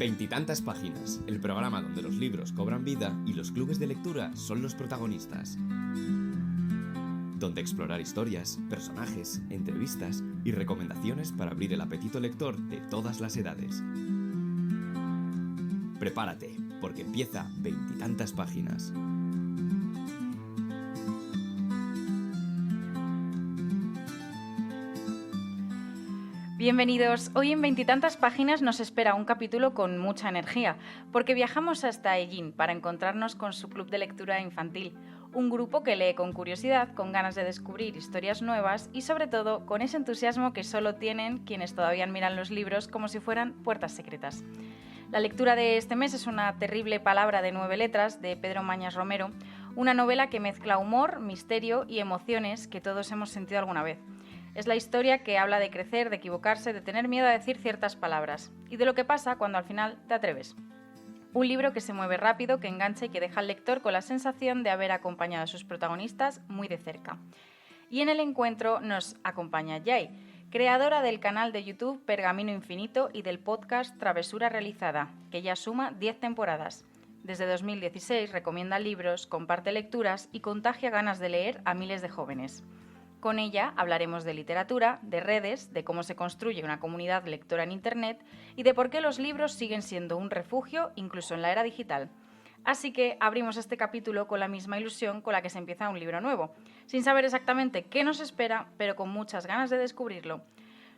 Veintitantas páginas, el programa donde los libros cobran vida y los clubes de lectura son los protagonistas. Donde explorar historias, personajes, entrevistas y recomendaciones para abrir el apetito lector de todas las edades. Prepárate, porque empieza Veintitantas páginas. Bienvenidos. Hoy en Veintitantas páginas nos espera un capítulo con mucha energía, porque viajamos hasta Ellín para encontrarnos con su club de lectura infantil, un grupo que lee con curiosidad, con ganas de descubrir historias nuevas y sobre todo con ese entusiasmo que solo tienen quienes todavía miran los libros como si fueran puertas secretas. La lectura de este mes es Una terrible palabra de 9 letras de Pedro Mañas Romero, una novela que mezcla humor, misterio y emociones que todos hemos sentido alguna vez. Es la historia que habla de crecer, de equivocarse, de tener miedo a decir ciertas palabras y de lo que pasa cuando al final te atreves. Un libro que se mueve rápido, que engancha y que deja al lector con la sensación de haber acompañado a sus protagonistas muy de cerca. Y en el encuentro nos acompaña Yai, creadora del canal de YouTube Pergamino Infinito y del podcast Travesura Realizada, que ya suma 10 temporadas. Desde 2016 recomienda libros, comparte lecturas y contagia ganas de leer a miles de jóvenes. Con ella hablaremos de literatura, de redes, de cómo se construye una comunidad lectora en Internet y de por qué los libros siguen siendo un refugio incluso en la era digital. Así que abrimos este capítulo con la misma ilusión con la que se empieza un libro nuevo, sin saber exactamente qué nos espera, pero con muchas ganas de descubrirlo.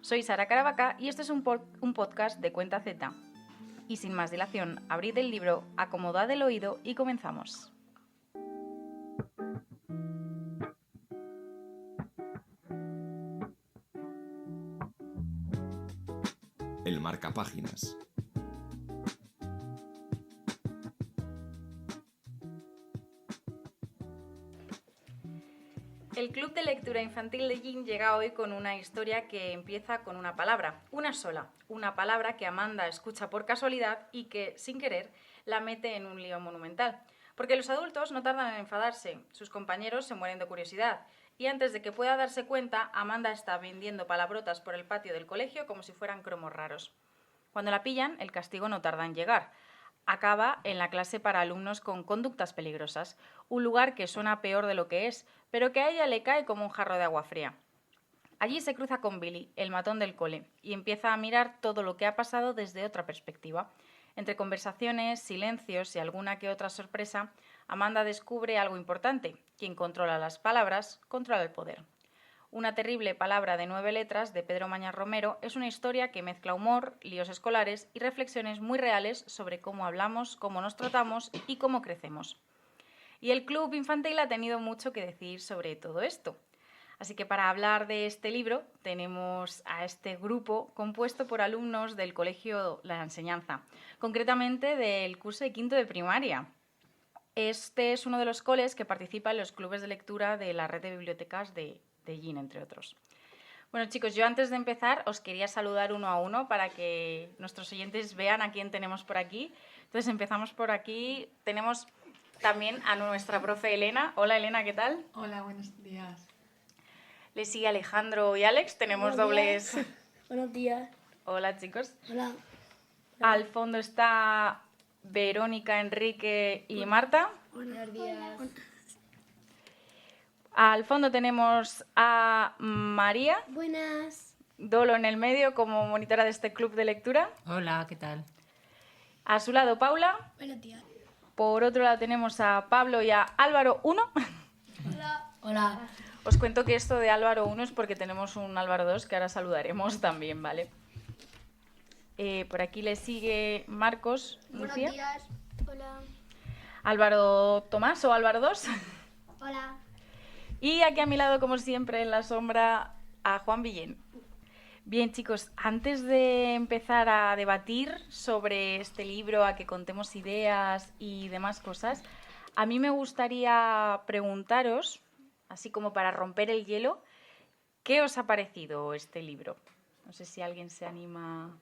Soy Sara Caravaca y este es un podcast de Cuenta Z. Y sin más dilación, abrid el libro, acomodad el oído y comenzamos. El marcapáginas. El Club de Lectura Infantil de Ellín llega hoy con una historia que empieza con una palabra, una sola, una palabra que Amanda escucha por casualidad y que, sin querer, la mete en un lío monumental. Porque los adultos no tardan en enfadarse, sus compañeros se mueren de curiosidad y antes de que pueda darse cuenta, Amanda está vendiendo palabrotas por el patio del colegio como si fueran cromos raros. Cuando la pillan, el castigo no tarda en llegar. Acaba en la clase para alumnos con conductas peligrosas, un lugar que suena peor de lo que es, pero que a ella le cae como un jarro de agua fría. Allí se cruza con Billy, el matón del cole, y empieza a mirar todo lo que ha pasado desde otra perspectiva. Entre conversaciones, silencios y alguna que otra sorpresa, Amanda descubre algo importante. Quien controla las palabras, controla el poder. Una terrible palabra de 9 letras de Pedro Mañas Romero es una historia que mezcla humor, líos escolares y reflexiones muy reales sobre cómo hablamos, cómo nos tratamos y cómo crecemos. Y el Club Infantil ha tenido mucho que decir sobre todo esto. Así que para hablar de este libro tenemos a este grupo compuesto por alumnos del Colegio La Enseñanza, concretamente del curso de quinto de primaria. Este es uno de los coles que participa en los clubes de lectura de la red de bibliotecas de Ellín, entre otros. Bueno, chicos, yo antes de empezar os quería saludar uno a uno para que nuestros oyentes vean a quién tenemos por aquí. Entonces empezamos por aquí. Tenemos también a nuestra profe Elena. Hola Elena, ¿qué tal? Hola, buenos días. Le sigue Alejandro y Alex. Tenemos Buenos dobles. días. Buenos días. Hola, chicos. Hola. Al fondo está Verónica, Enrique y Marta. Buenos días. Al fondo tenemos a María. Buenas. Dolo en el medio como monitora de este club de lectura. Hola, ¿qué tal? A su lado Paula. Buenos días. Por otro lado tenemos a Pablo y a Álvaro 1. Hola. Hola. Os cuento que esto de Álvaro 1 es porque tenemos un Álvaro 2 que ahora saludaremos también, ¿vale? Por aquí le sigue Marcos. Buenos Lucía. días. Hola. Álvaro Tomás o Álvaro 2. Hola. Y aquí a mi lado, como siempre, en la sombra, a Juan Villén. Bien, chicos, antes de empezar a debatir sobre este libro, a que contemos ideas y demás cosas, a mí me gustaría preguntaros, así como para romper el hielo, ¿qué os ha parecido este libro? No sé si alguien se anima.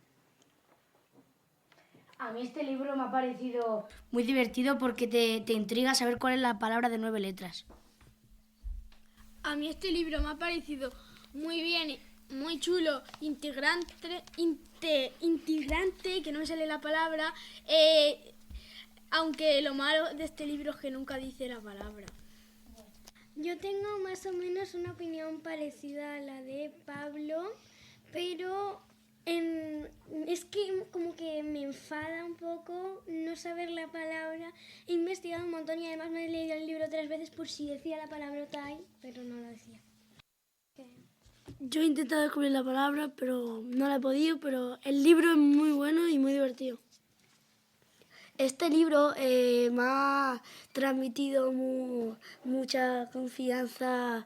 A mí este libro me ha parecido muy divertido porque te intriga saber cuál es la palabra de 9 letras. A mí este libro me ha parecido muy bien muy chulo, integrante, que no me sale la palabra, aunque lo malo de este libro es que nunca dice la palabra. Yo tengo más o menos una opinión parecida a la de Pablo, pero es que como que me enfada un poco no saber la palabra. He investigado un montón y además me he leído el libro 3 veces por si decía la palabrota ahí, pero no la decía. Yo he intentado descubrir la palabra, pero no la he podido, pero el libro es muy bueno y muy divertido. Este libro me ha transmitido mucha confianza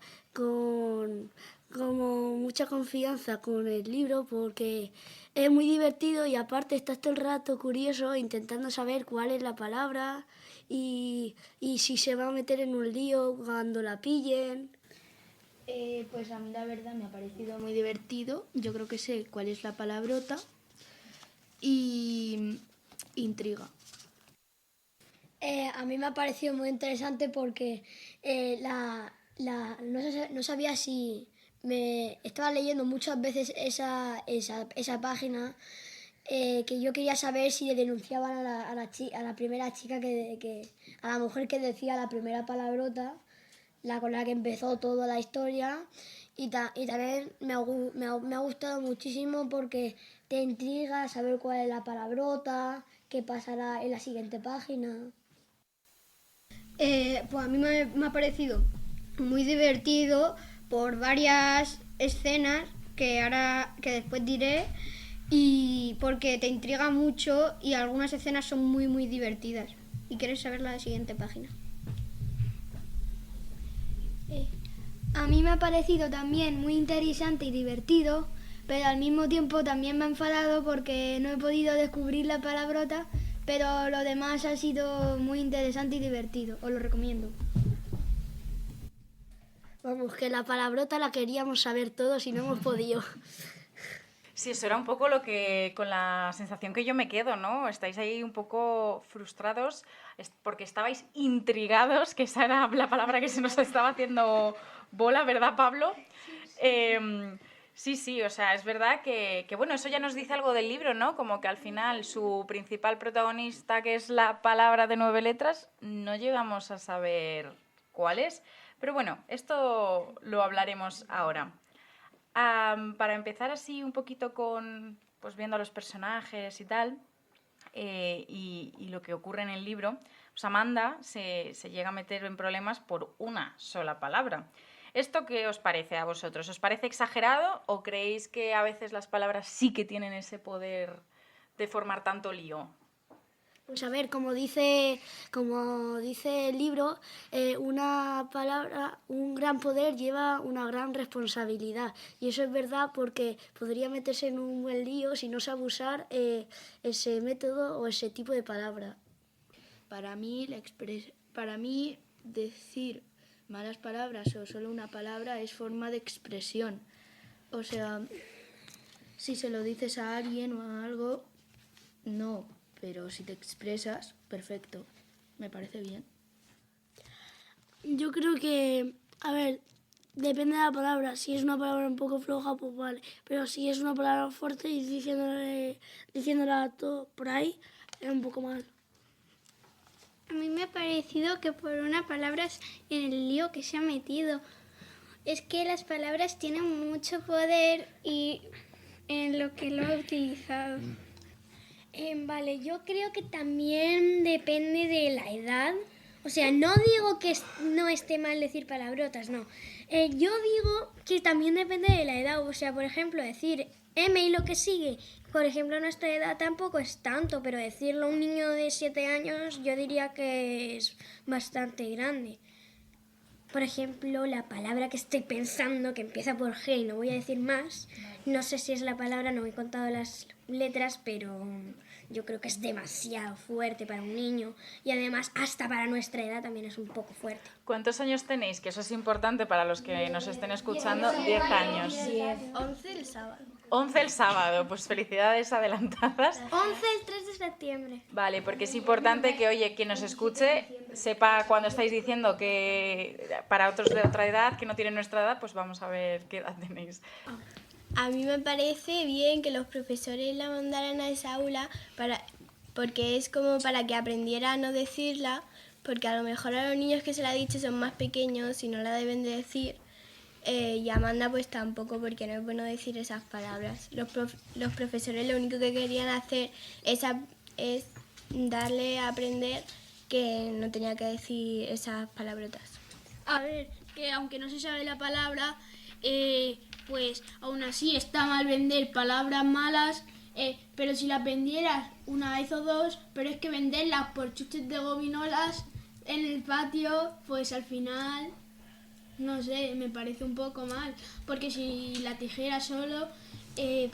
mucha confianza con el libro porque es muy divertido y aparte estás todo el rato curioso intentando saber cuál es la palabra y si se va a meter en un lío cuando la pillen. Pues a mí la verdad me ha parecido muy divertido. Yo creo que sé cuál es la palabrota y intriga. A mí me ha parecido muy interesante porque no sabía si me estaba leyendo muchas veces esa página que yo quería saber si denunciaban a la primera chica a la mujer que decía la primera palabrota, la con la que empezó toda la historia y también me ha gustado muchísimo porque te intriga saber cuál es la palabrota, qué pasará en la siguiente página. Pues a mí me ha parecido muy divertido por varias escenas que después diré y porque te intriga mucho y algunas escenas son muy muy divertidas y quieres saber la siguiente página. A mí me ha parecido también muy interesante y divertido, pero al mismo tiempo también me ha enfadado porque no he podido descubrir la palabrota, pero lo demás ha sido muy interesante y divertido. Os lo recomiendo. Vamos, que la palabrota la queríamos saber todos y no hemos podido. Sí, eso era un poco lo que, con la sensación que yo me quedo, ¿no? Estáis ahí un poco frustrados porque estabais intrigados, que esa era la palabra que se nos estaba haciendo bola, ¿verdad, Pablo? Sí, o sea, es verdad que bueno, eso ya nos dice algo del libro, ¿no? Como que al final su principal protagonista, que es la palabra de 9 letras, no llegamos a saber cuál es. Pero bueno, esto lo hablaremos ahora. Para empezar así un poquito pues viendo a los personajes y tal, y lo que ocurre en el libro, pues Amanda se llega a meter en problemas por una sola palabra. ¿Esto qué os parece a vosotros? ¿Os parece exagerado o creéis que a veces las palabras sí que tienen ese poder de formar tanto lío? Pues a ver, como dice el libro, una palabra, un gran poder lleva una gran responsabilidad. Y eso es verdad porque podría meterse en un buen lío si no sabe usar ese método o ese tipo de palabra. Para mí decir malas palabras o solo una palabra es forma de expresión. O sea, si se lo dices a alguien o a algo, no. Pero si te expresas, perfecto. Me parece bien. Yo creo que, a ver, depende de la palabra. Si es una palabra un poco floja, pues vale. Pero si es una palabra fuerte y diciéndola todo por ahí, es un poco mal. A mí me ha parecido que por una palabra en el lío que se ha metido. Es que las palabras tienen mucho poder y en lo que lo ha utilizado. Vale, yo creo que también depende de la edad. O sea, no digo que no esté mal decir palabrotas, no. Yo digo que también depende de la edad. O sea, por ejemplo, decir M y lo que sigue, por ejemplo, a nuestra edad tampoco es tanto, pero decirlo a un niño de 7 años yo diría que es bastante grande. Por ejemplo, la palabra que estoy pensando, que empieza por G y no voy a decir más, no sé si es la palabra, no he contado las letras, pero yo creo que es demasiado fuerte para un niño y además hasta para nuestra edad también es un poco fuerte. ¿Cuántos años tenéis? Que eso es importante para los que nos estén escuchando. 10 años. 11 el sábado. 11 el sábado, pues felicidades adelantadas. 11 el 3 de septiembre. Vale, porque es importante que, oye, quien nos escuche sepa cuando estáis diciendo que para otros de otra edad, que no tienen nuestra edad, pues vamos a ver qué edad tenéis. A mí me parece bien que los profesores la mandaran a esa aula porque es como para que aprendiera a no decirla, porque a lo mejor a los niños que se la ha dicho son más pequeños y no la deben de decir. Y Amanda pues tampoco, porque no es bueno decir esas palabras. Los profesores lo único que querían hacer es darle a aprender que no tenía que decir esas palabrotas. A ver, que aunque no se sabe la palabra, pues aún así está mal vender palabras malas, pero si las vendieras una vez o dos, pero es que venderlas por chuches de gominolas en el patio, pues al final, no sé, me parece un poco mal, porque si la tijera solo,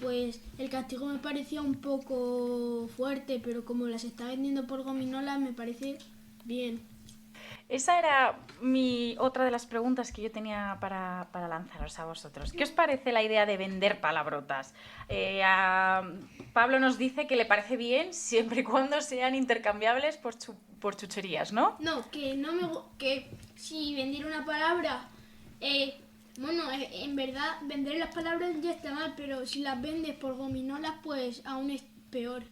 pues el castigo me parecía un poco fuerte, pero como las está vendiendo por gominolas me parece bien. Esa era otra de las preguntas que yo tenía para lanzaros a vosotros. ¿Qué os parece la idea de vender palabrotas? Pablo nos dice que le parece bien siempre y cuando sean intercambiables por chucherías, ¿no? No, que si vendiera una palabra, en verdad vender las palabras ya está mal, pero si las vendes por gominolas, pues aún es peor.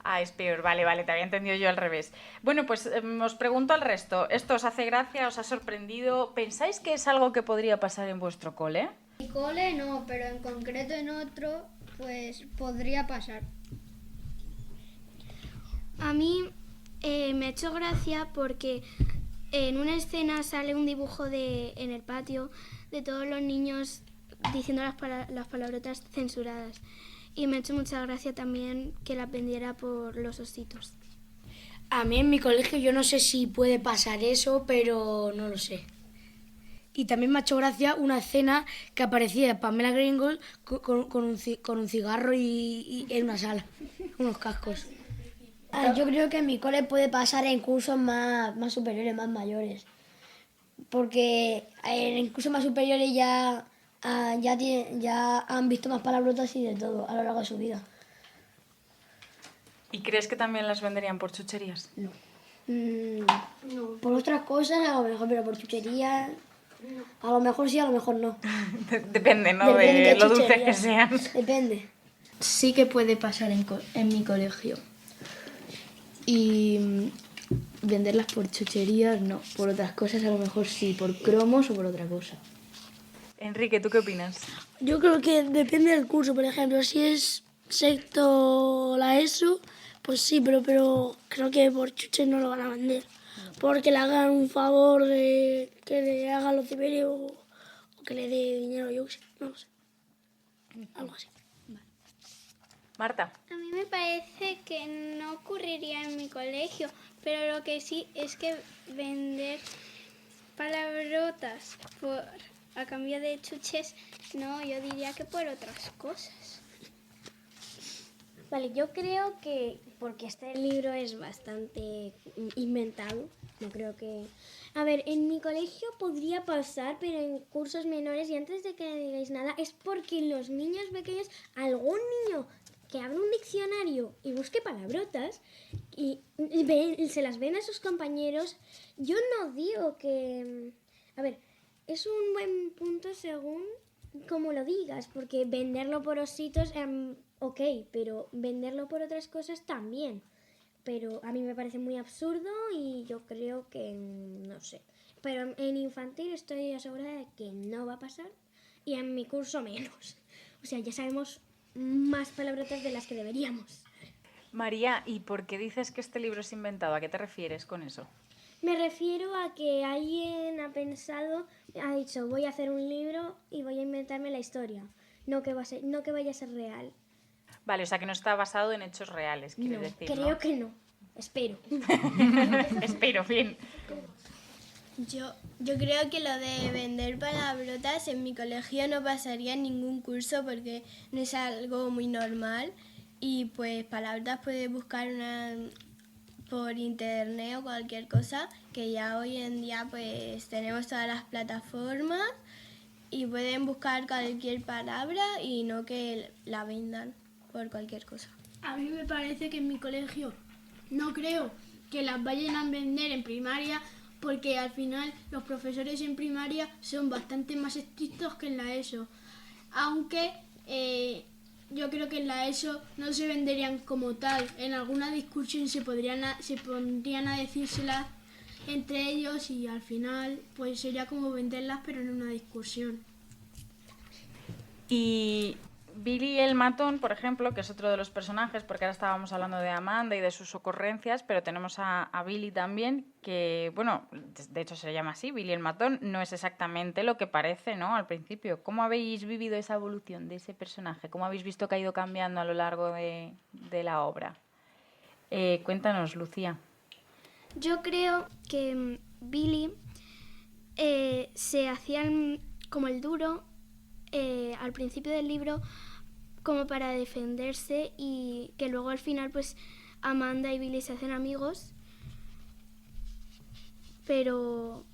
Ah, es peor, vale, te había entendido yo al revés. Bueno, pues os pregunto al resto. ¿Esto os hace gracia, os ha sorprendido? ¿Pensáis que es algo que podría pasar en vuestro cole? En mi cole no, pero en concreto en otro, pues podría pasar. A mí me ha hecho gracia porque en una escena sale un dibujo en el patio de todos los niños diciendo las palabrotas censuradas. Y me ha hecho mucha gracia también que las vendiera por los ositos. A mí en mi colegio yo no sé si puede pasar eso, pero no lo sé. Y también me ha hecho gracia una escena que aparecía Pamela Gringold con un cigarro y en una sala, unos cascos. Yo creo que en mi cole puede pasar en cursos más superiores, más mayores. Porque en cursos más superiores ya han visto más palabrotas y de todo a lo largo de su vida. ¿Y crees que también las venderían por chucherías? No. Por otras cosas a lo mejor, pero por chucherías a lo mejor sí, a lo mejor no. Depende, ¿no? De lo dulces que sean. Depende. Sí que puede pasar en mi colegio. Y venderlas por chucherías no, por otras cosas a lo mejor sí, por cromos o por otra cosa. Enrique, ¿tú qué opinas? Yo creo que depende del curso, por ejemplo, si es sexto la ESO, pues sí, pero creo que por chuches no lo van a vender. Porque le hagan un favor de que le hagan los deberes o que le dé dinero, yo sé, no lo sé. Algo así. Marta. A mí me parece que no ocurriría en mi colegio, pero lo que sí es que vender palabrotas a cambio de chuches, no, yo diría que por otras cosas. Vale, yo creo que, porque este libro es bastante inventado, no creo que... A ver, en mi colegio podría pasar, pero en cursos menores, y antes de que me digáis nada, es porque los niños pequeños, algún niño que abra un diccionario y busque palabrotas y se las ven a sus compañeros, yo no digo que... A ver, es un buen punto según como lo digas, porque venderlo por ositos, ok, pero venderlo por otras cosas también. Pero a mí me parece muy absurdo y yo creo que, no sé. Pero en infantil estoy asegurada de que no va a pasar y en mi curso menos. O sea, ya sabemos más palabrotas de las que deberíamos. María, ¿y por qué dices que este libro es inventado? ¿A qué te refieres con eso? Me refiero a que alguien ha pensado, ha dicho, voy a hacer un libro y voy a inventarme la historia. No que vaya a ser real. Vale, o sea que no está basado en hechos reales, quiere decir, ¿no? Creo que no. Espero. Espero, bien. Yo creo que lo de vender palabrotas en mi colegio no pasaría en ningún curso porque no es algo muy normal y pues palabrotas puedes buscar por internet o cualquier cosa, que ya hoy en día pues tenemos todas las plataformas y pueden buscar cualquier palabra y no que la vendan por cualquier cosa. A mí me parece que en mi colegio no creo que las vayan a vender en primaria porque al final los profesores en primaria son bastante más estrictos que en la ESO. Aunque yo creo que en la ESO no se venderían como tal. En alguna discusión se pondrían a decírselas entre ellos y al final pues sería como venderlas pero en una discusión. Y Billy el matón, por ejemplo, que es otro de los personajes, porque ahora estábamos hablando de Amanda y de sus ocurrencias, pero tenemos a Billy también, que, bueno, de hecho se le llama así, Billy el matón, no es exactamente lo que parece, ¿no?, al principio. ¿Cómo habéis vivido esa evolución de ese personaje? ¿Cómo habéis visto que ha ido cambiando a lo largo de la obra? Cuéntanos, Lucía. Yo creo que Billy se hacía como el duro al principio del libro como para defenderse y que luego al final pues Amanda y Billy se hacen amigos, pero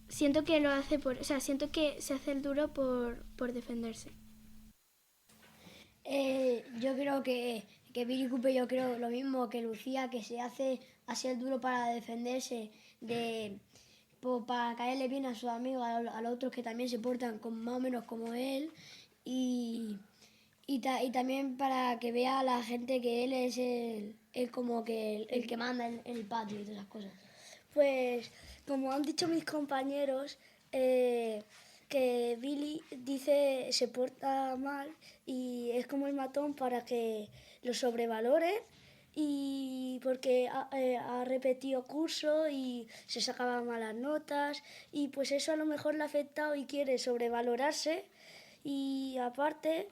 siento que lo hace siento que se hace el duro por defenderse. Yo creo que Billy Cooper, yo creo lo mismo que Lucía, que se hace así el duro para defenderse para caerle bien a sus amigos, a los otros que también se portan más o menos como él, y también para que vea a la gente que él es el como que el que manda en el patio y todas esas cosas. Pues como han dicho mis compañeros, que Billy se porta mal y es como el matón para que lo sobrevaloren, y porque ha repetido curso y se sacaba malas notas y pues eso a lo mejor le ha afectado y quiere sobrevalorarse, y aparte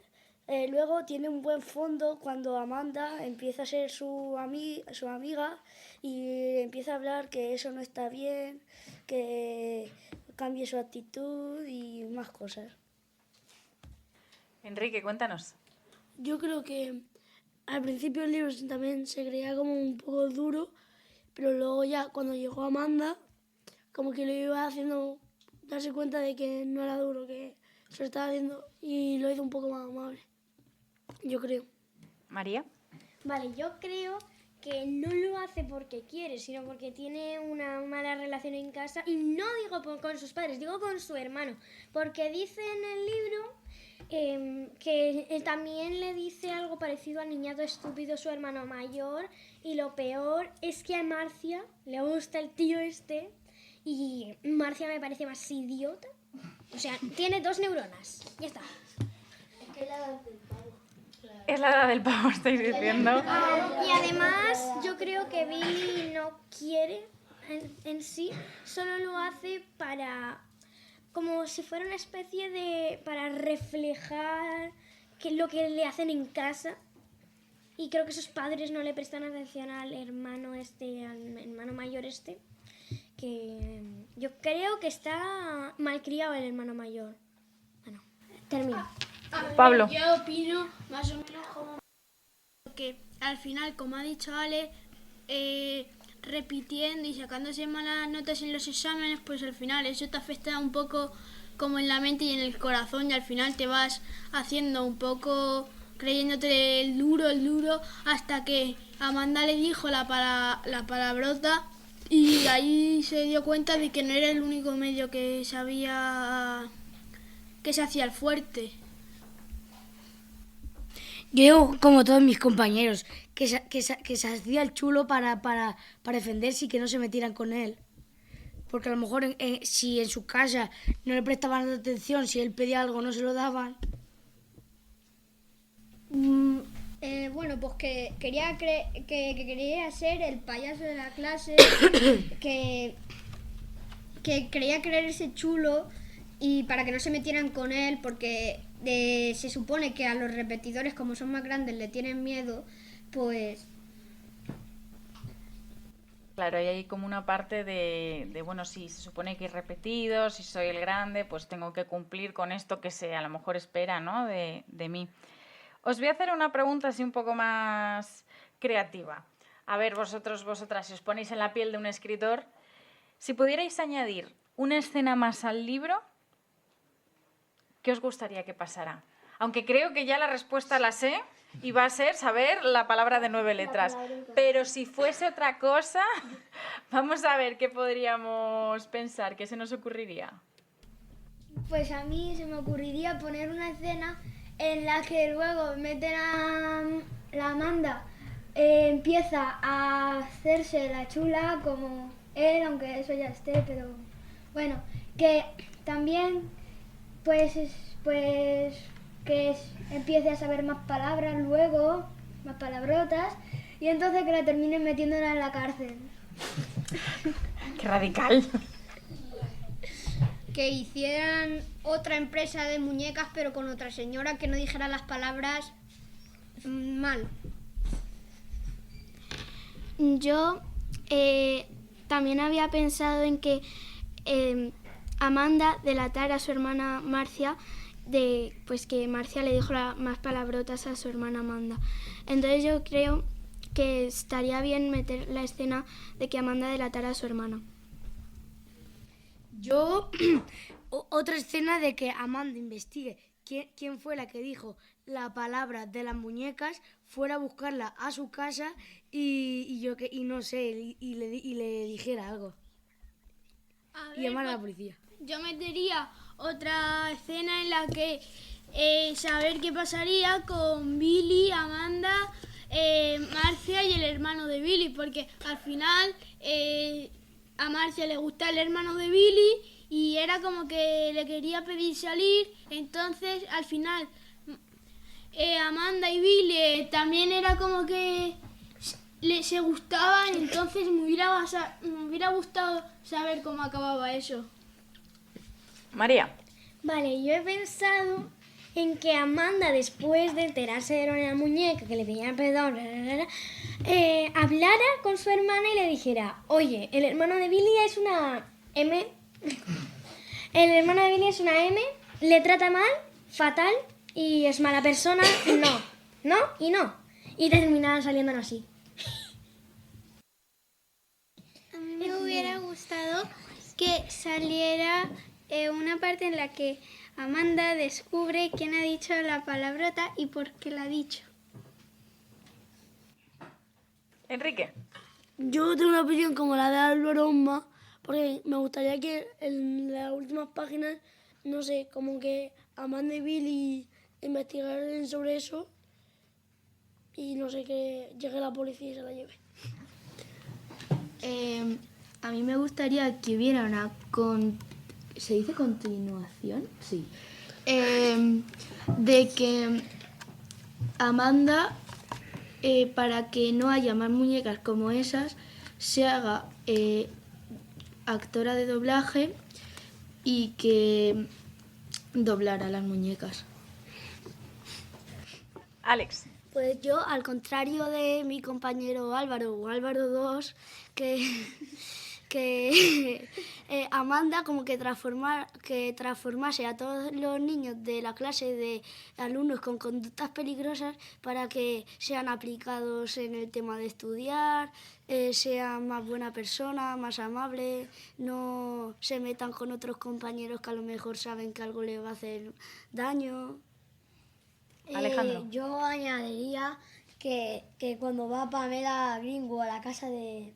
luego tiene un buen fondo cuando Amanda empieza a ser su amiga y empieza a hablar que eso no está bien, que cambie su actitud y más cosas. Enrique, cuéntanos. Yo creo que al principio el libro también se creía como un poco duro, pero luego ya cuando llegó Amanda, como que lo iba haciendo darse cuenta de que no era duro, que se lo estaba haciendo y lo hizo un poco más amable. Yo creo. María. Vale, yo creo que no lo hace porque quiere, sino porque tiene una mala relación en casa, y no digo con sus padres, digo con su hermano, porque dice en el libro que también le dice algo parecido a niñato estúpido su hermano mayor, y lo peor es que a Marcia le gusta el tío este y Marcia me parece más idiota. O sea, tiene 2 neuronas. Ya está. Es la edad del pavo, estáis diciendo. Y además yo creo que Billy no quiere en sí, solo lo hace para, como si fuera una especie de, para reflejar lo que le hacen en casa. Y creo que sus padres no le prestan atención al hermano mayor que yo creo que está malcriado el hermano mayor. Bueno, termino. Pablo. Yo opino más o menos como que al final, como ha dicho Ale, repitiendo y sacándose malas notas en los exámenes, pues al final eso te afecta un poco como en la mente y en el corazón, y al final te vas haciendo un poco creyéndote el duro, hasta que Amanda le dijo la palabrota, y ahí se dio cuenta de que no era el único medio que sabía que se hacía el fuerte. Yo, como todos mis compañeros, que se hacía el chulo para defenderse y que no se metieran con él. Porque a lo mejor si en su casa no le prestaban atención, si él pedía algo no se lo daban. Bueno, pues que quería ser el payaso de la clase, que quería creerse chulo y para que no se metieran con él, porque se supone que a los repetidores, como son más grandes, le tienen miedo, pues... Claro, y hay como una parte de bueno, si se supone que he repetido, si soy el grande, pues tengo que cumplir con esto que se a lo mejor espera, ¿no?, de mí. Os voy a hacer una pregunta así un poco más creativa. A ver, vosotras, si os ponéis en la piel de un escritor, si pudierais añadir una escena más al libro, ¿qué os gustaría que pasara? Aunque creo que ya la respuesta la sé y va a ser saber la palabra de 9 letras. Pero si fuese otra cosa, vamos a ver qué podríamos pensar, qué se nos ocurriría. Pues a mí se me ocurriría poner una escena en la que luego meten a la Amanda, empieza a hacerse la chula como él, aunque eso ya esté, pero bueno, que también empiece a saber más palabras luego, más palabrotas, y entonces que la terminen metiéndola en la cárcel. ¡Qué radical! Que hicieran otra empresa de muñecas, pero con otra señora que no dijera las palabras mal. Yo también había pensado en que Amanda delatara a su hermana Marcia, pues que Marcia le dijo más palabrotas a su hermana Amanda. Entonces yo creo que estaría bien meter la escena de que Amanda delatara a su hermana. Yo, otra escena de que Amanda investigue quién fue la que dijo la palabra de las muñecas, fuera a buscarla a su casa y no sé, y le dijera algo. Y llamar a la policía. Yo metería otra escena en la que saber qué pasaría con Billy, Amanda, Marcia y el hermano de Billy, porque al final a Marcia le gusta el hermano de Billy y era como que le quería pedir salir, entonces al final Amanda y Billy también era como que se gustaban, entonces me hubiera gustado saber cómo acababa eso. María. Vale, yo he pensado en que Amanda, después de enterarse de lo de la muñeca, que le pedían perdón, hablara con su hermana y le dijera: oye, el hermano de Billy es una M. El hermano de Billy es una M, le trata mal, fatal, y es mala persona, no. Y terminaban saliendo así. A mí me hubiera gustado que saliera una parte en la que Amanda descubre quién ha dicho la palabrota y por qué la ha dicho. Enrique. Yo tengo una opinión como la de Álvaro Osma, porque me gustaría que en las últimas páginas, no sé, como que Amanda y Billy investigaran sobre eso y no sé, que llegue la policía y se la lleve. A mí me gustaría que hubiera una ¿se dice continuación? Sí. De que Amanda, para que no haya más muñecas como esas, se haga actora de doblaje y que doblara las muñecas. Alex. Pues yo, al contrario de mi compañero Álvaro o Álvaro 2, que Amanda como que transformase a todos los niños de la clase de alumnos con conductas peligrosas para que sean aplicados en el tema de estudiar, sean más buena persona, más amable, no se metan con otros compañeros que a lo mejor saben que algo les va a hacer daño. Alejandro. Yo añadiría que cuando va Pamela Gringo a la casa de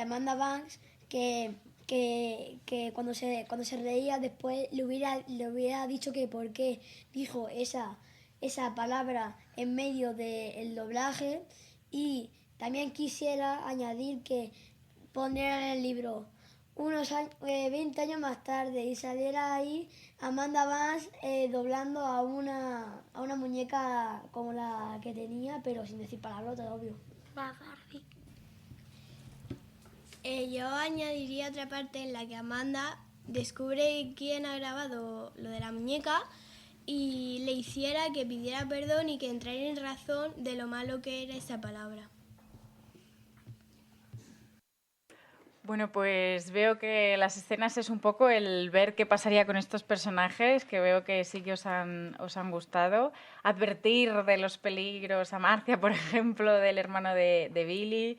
Amanda Banks, que cuando se reía después le hubiera dicho que por qué dijo esa palabra en medio del doblaje, y también quisiera añadir que pondrían en el libro 20 años más tarde y saliera ahí Amanda Banks doblando a una muñeca como la que tenía, pero sin decir palabrotas, obvio. Yo añadiría otra parte en la que Amanda descubre quién ha grabado lo de la muñeca y le hiciera que pidiera perdón y que entrara en razón de lo malo que era esa palabra. Bueno, pues veo que las escenas es un poco el ver qué pasaría con estos personajes, que veo que sí que os han gustado. Advertir de los peligros a Marcia, por ejemplo, del hermano de Billy.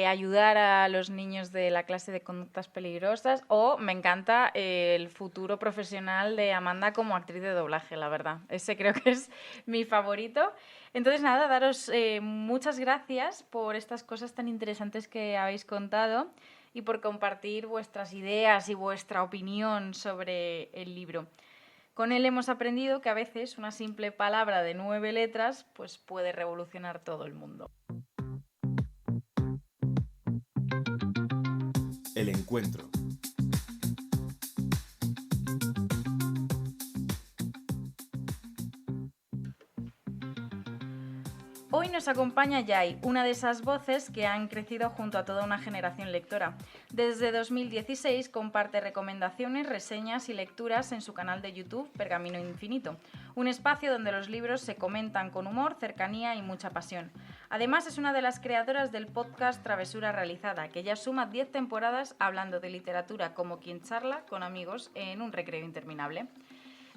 Ayudar a los niños de la clase de conductas peligrosas, o me encanta el futuro profesional de Amanda como actriz de doblaje, la verdad. Ese creo que es mi favorito. Entonces, nada, daros muchas gracias por estas cosas tan interesantes que habéis contado y por compartir vuestras ideas y vuestra opinión sobre el libro. Con él hemos aprendido que a veces una simple palabra de 9 letras pues puede revolucionar todo el mundo. El encuentro. Hoy nos acompaña Yai, una de esas voces que han crecido junto a toda una generación lectora. Desde 2016 comparte recomendaciones, reseñas y lecturas en su canal de YouTube Pergamino Infinito, un espacio donde los libros se comentan con humor, cercanía y mucha pasión. Además es una de las creadoras del podcast Travesura Realizada, que ya suma 10 temporadas hablando de literatura como quien charla con amigos en un recreo interminable.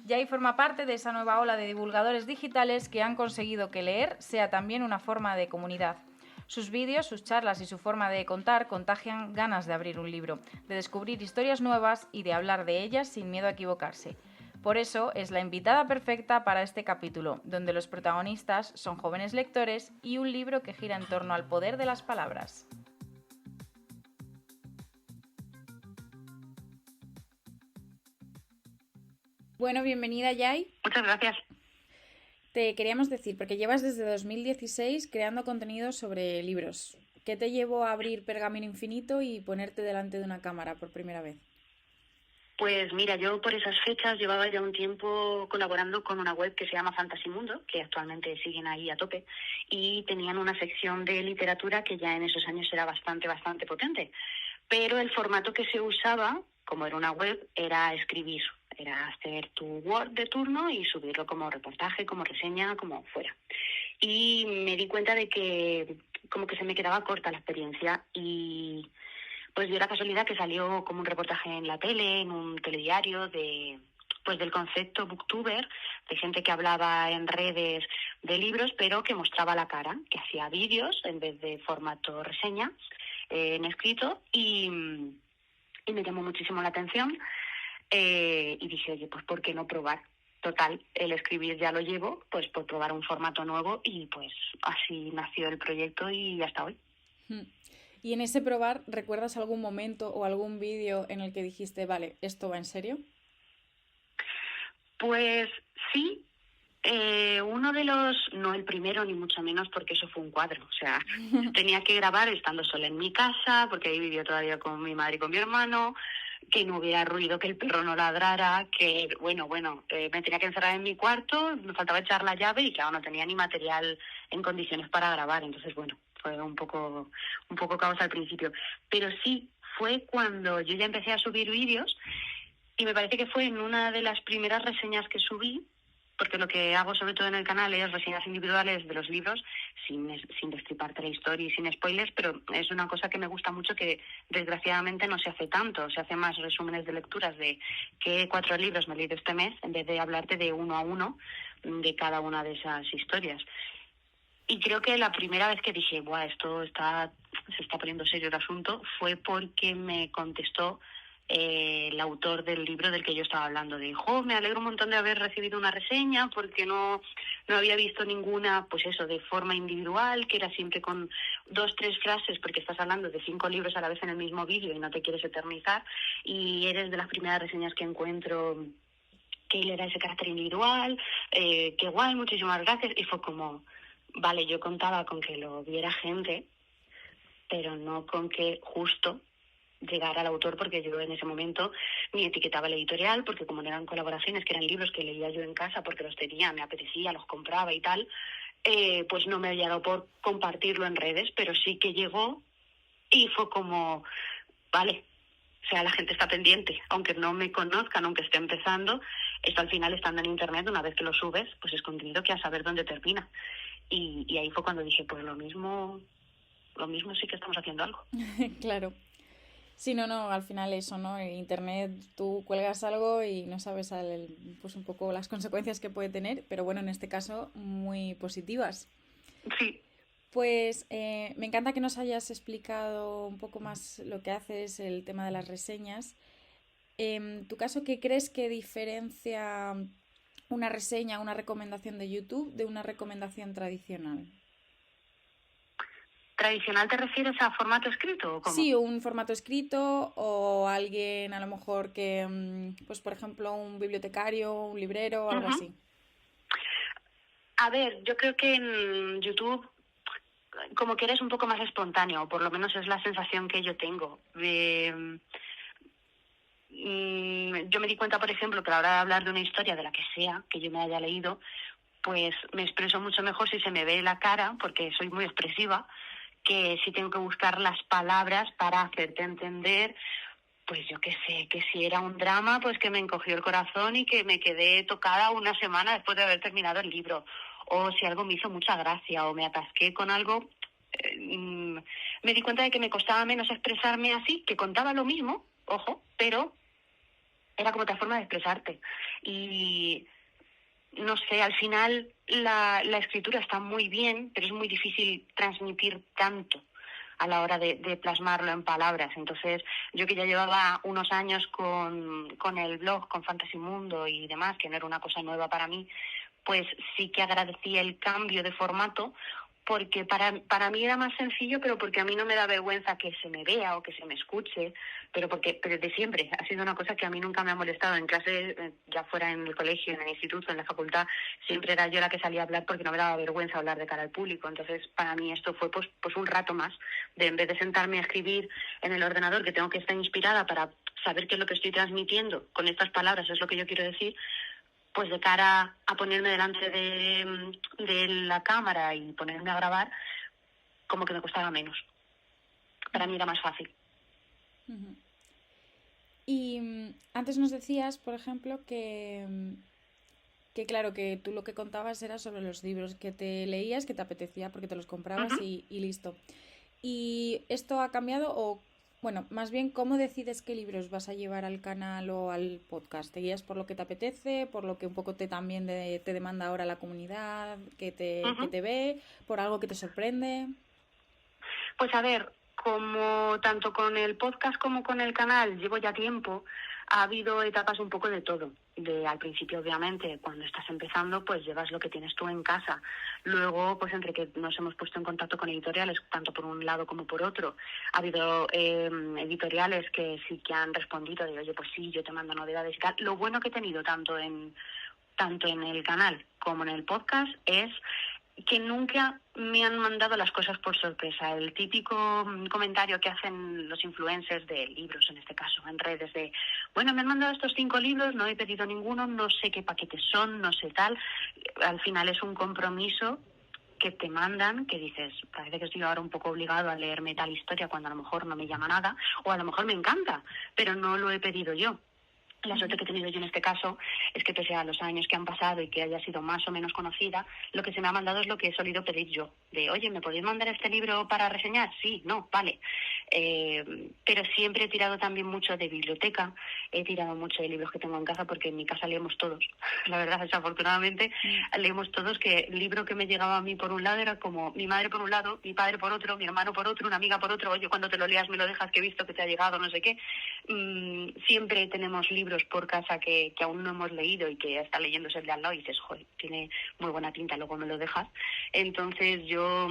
Yai forma parte de esa nueva ola de divulgadores digitales que han conseguido que leer sea también una forma de comunidad. Sus vídeos, sus charlas y su forma de contar contagian ganas de abrir un libro, de descubrir historias nuevas y de hablar de ellas sin miedo a equivocarse. Por eso es la invitada perfecta para este capítulo, donde los protagonistas son jóvenes lectores y un libro que gira en torno al poder de las palabras. Bueno, bienvenida, Yai. Muchas gracias. Te queríamos decir, porque llevas desde 2016 creando contenido sobre libros. ¿Qué te llevó a abrir Pergamino Infinito y ponerte delante de una cámara por primera vez? Pues mira, yo por esas fechas llevaba ya un tiempo colaborando con una web que se llama Fantasy Mundo, que actualmente siguen ahí a tope, y tenían una sección de literatura que ya en esos años era bastante potente. Pero el formato que se usaba, como era una web, era escribir. Era hacer tu Word de turno y subirlo como reportaje, como reseña, como fuera. Y me di cuenta de que como que se me quedaba corta la experiencia y pues dio la casualidad que salió como un reportaje en la tele, en un telediario del concepto booktuber, de gente que hablaba en redes de libros, pero que mostraba la cara, que hacía vídeos en vez de formato reseña en escrito y me llamó muchísimo la atención. Y dije, oye, pues ¿por qué no probar? Total, el escribir ya lo llevo, pues por probar un formato nuevo y pues así nació el proyecto y hasta hoy. Y en ese probar, ¿recuerdas algún momento o algún vídeo en el que dijiste, vale, ¿esto va en serio? Pues sí. Uno de los, no el primero ni mucho menos porque eso fue un cuadro, o sea, tenía que grabar estando sola en mi casa porque ahí vivía todavía con mi madre y con mi hermano, que no hubiera ruido, que el perro no ladrara, que me tenía que encerrar en mi cuarto, me faltaba echar la llave y claro, no tenía ni material en condiciones para grabar, entonces fue un poco caos al principio, pero sí fue cuando yo ya empecé a subir vídeos y me parece que fue en una de las primeras reseñas que subí, porque lo que hago sobre todo en el canal es reseñas individuales de los libros, sin destriparte la historia y sin spoilers, pero es una cosa que me gusta mucho que desgraciadamente no se hace tanto, se hace más resúmenes de lecturas de qué 4 libros me he leído este mes, en vez de hablarte de uno a uno de cada una de esas historias. Y creo que la primera vez que dije, se está poniendo serio el asunto, fue porque me contestó el autor del libro del que yo estaba hablando, de me alegro un montón de haber recibido una reseña porque no había visto ninguna, pues eso, de forma individual, que era siempre con 2-3 frases, porque estás hablando de 5 libros a la vez en el mismo vídeo y no te quieres eternizar, y eres de las primeras reseñas que encuentro que le da ese carácter individual, que guay, muchísimas gracias, y fue como, vale, yo contaba con que lo viera gente, pero no con que justo llegar al autor, porque yo en ese momento ni etiquetaba el editorial, porque como no eran colaboraciones, que eran libros que leía yo en casa porque los tenía, me apetecía, los compraba y tal, pues no me había dado por compartirlo en redes, pero sí que llegó y fue como, vale, o sea, la gente está pendiente, aunque no me conozcan, aunque esté empezando, esto al final estando en internet, una vez que lo subes, pues es contenido que a saber dónde termina. Y ahí fue cuando dije, pues lo mismo sí que estamos haciendo algo. Claro. Sí, no, al final eso, ¿no? En internet tú cuelgas algo y no sabes pues un poco las consecuencias que puede tener, pero bueno, en este caso muy positivas. Sí. Pues me encanta que nos hayas explicado un poco más lo que haces, el tema de las reseñas. En tu caso, ¿qué crees que diferencia una reseña, una recomendación de YouTube de una recomendación tradicional? ¿Tradicional te refieres a formato escrito o cómo? Sí, un formato escrito o alguien a lo mejor que, pues por ejemplo, un bibliotecario, un librero, algo así. A ver, yo creo que en YouTube como que eres un poco más espontáneo, o por lo menos es la sensación que yo tengo. Yo me di cuenta, por ejemplo, que a la hora de hablar de una historia, de la que sea, que yo me haya leído, pues me expreso mucho mejor si se me ve la cara, porque soy muy expresiva, que si tengo que buscar las palabras para hacerte entender, pues yo qué sé, que si era un drama, pues que me encogió el corazón y que me quedé tocada una semana después de haber terminado el libro. O si algo me hizo mucha gracia o me atasqué con algo, me di cuenta de que me costaba menos expresarme así, que contaba lo mismo, ojo, pero era como otra forma de expresarte. Y no sé, al final la escritura está muy bien, pero es muy difícil transmitir tanto a la hora de plasmarlo en palabras. Entonces, yo que ya llevaba unos años con el blog, con Fantasy Mundo y demás, que no era una cosa nueva para mí, pues sí que agradecí el cambio de formato, porque para mí era más sencillo, pero porque a mí no me da vergüenza que se me vea o que se me escuche, pero de siempre. Ha sido una cosa que a mí nunca me ha molestado. En clase, ya fuera en el colegio, en el instituto, en la facultad, siempre era yo la que salía a hablar porque no me daba vergüenza hablar de cara al público. Entonces, para mí esto fue pues un rato más, de en vez de sentarme a escribir en el ordenador, que tengo que estar inspirada para saber qué es lo que estoy transmitiendo con estas palabras, es lo que yo quiero decir, pues de cara a ponerme delante de la cámara y ponerme a grabar, como que me costaba menos. Para mí era más fácil. Uh-huh. Y antes nos decías, por ejemplo, que claro, que tú lo que contabas era sobre los libros que te leías, que te apetecía porque te los comprabas y listo. ¿Y esto ha cambiado o...? Bueno, más bien, ¿cómo decides qué libros vas a llevar al canal o al podcast? ¿Te guías por lo que te apetece, por lo que un poco también te demanda ahora la comunidad, que te ve, por algo que te sorprende? Pues a ver, como tanto con el podcast como con el canal llevo ya tiempo, ha habido etapas un poco de todo. Al principio, obviamente, cuando estás empezando, pues llevas lo que tienes tú en casa. Luego, pues entre que nos hemos puesto en contacto con editoriales, tanto por un lado como por otro, ha habido editoriales que sí que han respondido de, oye, pues sí, yo te mando novedades y tal. Lo bueno que he tenido tanto en el canal como en el podcast es que nunca me han mandado las cosas por sorpresa. El típico comentario que hacen los influencers de libros, en este caso, en redes, de, bueno, me han mandado estos 5 libros, no he pedido ninguno, no sé qué paquetes son, no sé tal. Al final es un compromiso que te mandan, que dices, parece que estoy ahora un poco obligado a leerme tal historia cuando a lo mejor no me llama nada, o a lo mejor me encanta, pero no lo he pedido yo. La suerte que he tenido yo en este caso es que pese a los años que han pasado y que haya sido más o menos conocida, lo que se me ha mandado es lo que he solido pedir yo. De, oye, ¿me podéis mandar este libro para reseñar? Sí, no, vale. Pero siempre he tirado también mucho de biblioteca, he tirado mucho de libros que tengo en casa porque en mi casa leemos todos. La verdad, desafortunadamente, leemos todos, que el libro que me llegaba a mí por un lado era como mi madre por un lado, mi padre por otro, mi hermano por otro, una amiga por otro, oye, cuando te lo leas me lo dejas que he visto que te ha llegado, no sé qué. Siempre tenemos libros por casa que aún no hemos leído y que está leyéndose el de al lado y dices, joder, tiene muy buena tinta, luego me lo dejas. Entonces yo,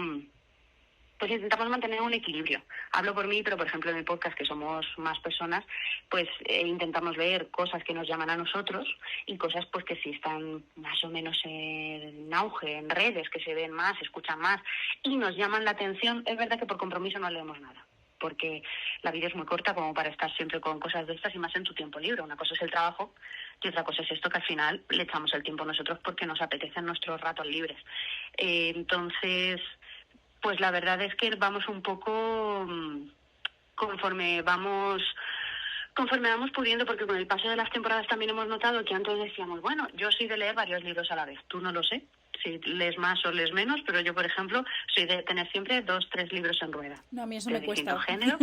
pues intentamos mantener un equilibrio. Hablo por mí, pero por ejemplo en el podcast, que somos más personas, pues intentamos leer cosas que nos llaman a nosotros y cosas pues que sí están más o menos en auge, en redes, que se ven más, se escuchan más y nos llaman la atención. Es verdad que por compromiso no leemos nada, porque la vida es muy corta como para estar siempre con cosas de estas y más en tu tiempo libre. Una cosa es el trabajo y otra cosa es esto, que al final le echamos el tiempo nosotros porque nos apetecen nuestros ratos libres. Entonces, pues la verdad es que vamos un poco conforme vamos pudiendo, porque con el paso de las temporadas también hemos notado que antes decíamos, bueno, yo soy de leer varios libros a la vez, tú no lo sé. Si lees más o lees menos, pero yo, por ejemplo, soy de tener siempre 2, 3 libros en rueda. No, a mí eso me cuesta. De distinto género.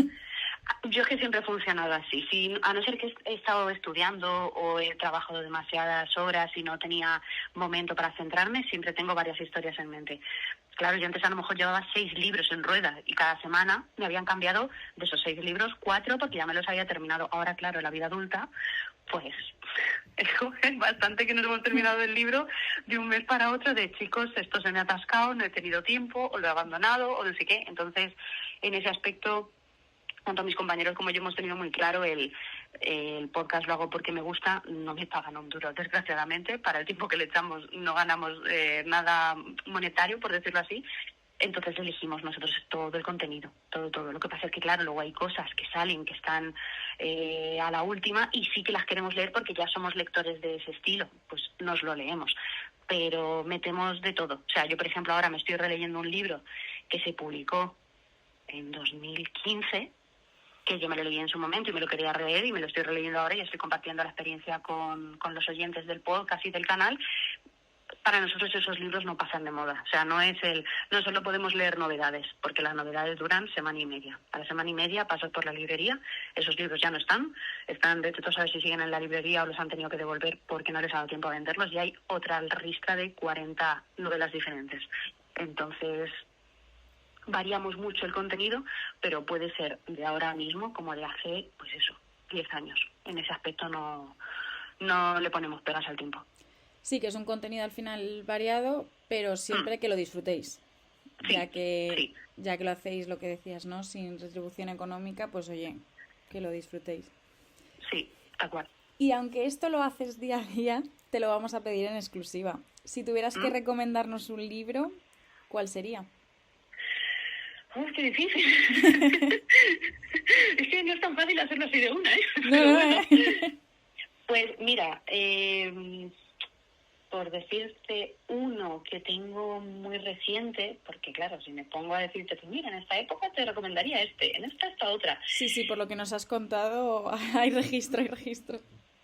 Yo es que siempre he funcionado así. A no ser que he estado estudiando o he trabajado demasiadas horas y no tenía momento para centrarme, siempre tengo varias historias en mente. Claro, yo antes a lo mejor llevaba 6 libros en rueda y cada semana me habían cambiado de esos 6 libros 4 porque ya me los había terminado. Ahora, claro, en la vida adulta, Pues es bastante que nos hemos terminado el libro de un mes para otro de chicos, esto se me ha atascado, no he tenido tiempo, o lo he abandonado, o no sé qué. Entonces, en ese aspecto, tanto mis compañeros como yo hemos tenido muy claro el podcast lo hago porque me gusta, no me pagan un duro, desgraciadamente. Para el tiempo que le echamos no ganamos nada monetario, por decirlo así. Entonces elegimos nosotros todo el contenido, todo. Lo que pasa es que, claro, luego hay cosas que salen, que están a la última, y sí que las queremos leer porque ya somos lectores de ese estilo, pues nos lo leemos. Pero metemos de todo. O sea, yo, por ejemplo, ahora me estoy releyendo un libro que se publicó en 2015, que yo me lo leí en su momento y me lo quería releer, y me lo estoy releyendo ahora y estoy compartiendo la experiencia con los oyentes del podcast y del canal. Para nosotros esos libros no pasan de moda. O sea, no solo podemos leer novedades, porque las novedades duran semana y media. A la semana y media pasas por la librería, esos libros ya no están, de hecho, tú sabes si siguen en la librería o los han tenido que devolver porque no les ha dado tiempo a venderlos, y hay otra ristra de 40 novelas diferentes. Entonces, variamos mucho el contenido, pero puede ser de ahora mismo como de hace, 10 años. En ese aspecto no le ponemos pegas al tiempo. Sí, que es un contenido al final variado, pero siempre que lo disfrutéis. Sí, ya que lo hacéis, lo que decías, ¿no? Sin retribución económica, pues oye, que lo disfrutéis. Sí, tal cual. Y aunque esto lo haces día a día, te lo vamos a pedir en exclusiva. Si tuvieras que recomendarnos un libro, ¿cuál sería? ¡Oh, qué difícil! Es que no es tan fácil hacerlo así de una, ¿eh? No. Pues mira, por decirte uno que tengo muy reciente, porque claro, si me pongo a decirte, pues mira, en esta época te recomendaría en esta otra. Sí, por lo que nos has contado, hay registro.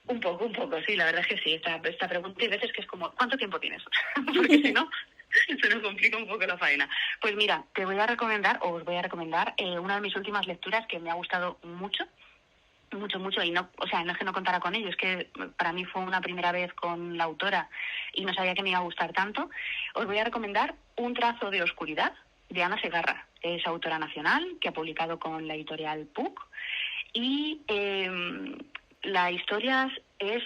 Un poco, sí, la verdad es que sí. Esta pregunta hay veces que es como, ¿cuánto tiempo tienes? Porque si no, se nos complica un poco la faena. Pues mira, os voy a recomendar una de mis últimas lecturas que me ha gustado mucho, y no es que no contara con ello, es que para mí fue una primera vez con la autora y no sabía que me iba a gustar tanto. Os voy a recomendar Un trazo de oscuridad, de Ana Segarra. Es autora nacional que ha publicado con la editorial Puc, y la historia es